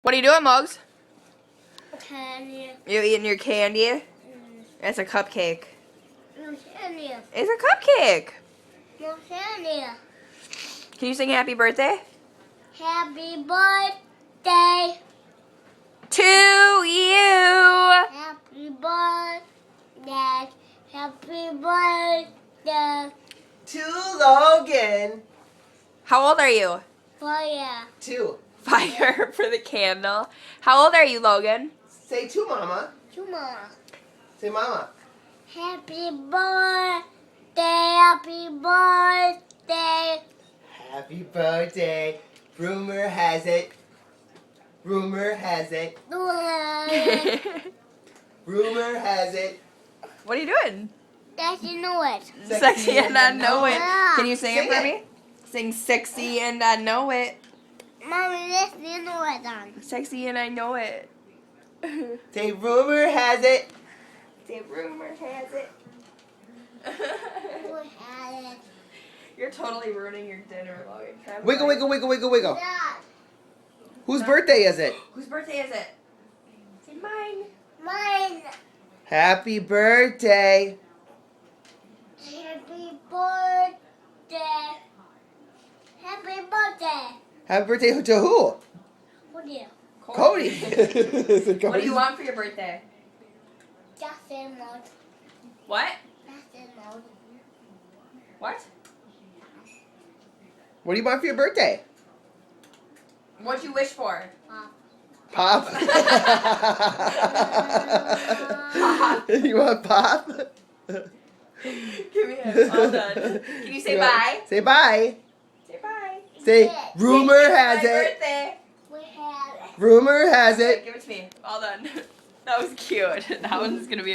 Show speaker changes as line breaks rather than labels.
What are you doing, Mugs?
Candy.
You eating your candy?
Mm.
It's a cupcake.
No candy.
It's a cupcake.
No candy.
Can you sing happy birthday?
Happy birthday.
To you.
Happy birthday. Happy birthday.
To Logan.
How old are you?
For ya.
2.
Fire for the candle. How old are you, Logan?
Say to Mama.
To Mama.
Say Mama.
Happy birthday. Happy birthday.
Happy birthday. Rumor has it. Rumor has it. Rumor has it.
What are you doing?
Does you know it?
Sexy and I know it.
Yeah.
Can you sing it
Sing
for
it.
me? Sing sexy and I know it.
Mommy, let's you know it on.
Sexy and I know it.
Say rumor has it.
Say rumor has it.
Who had it?
You're totally ruining your dinner, Logan. Can I have a
Wiggle,
bite?
wiggle, wiggle, wiggle, wiggle.
Dad.
Whose birthday is it?
Whose birthday is it? It's mine.
Mine.
Happy birthday.
Happy birthday. Happy birthday.
Happy birthday to who?
What do you?
Cody.
What do you want for your birthday?
Justin mode.
What?
Justin mode.
What?
What do you want for your birthday?
What'd you wish for?
Pop. You want pop?
Give me it. All done. Can you say bye?
Say bye.
Say bye.
Say rumor has
My
it.
birthday.
We have.
Rumor has it.
Give it to me. All done. That was cute. That one's gonna be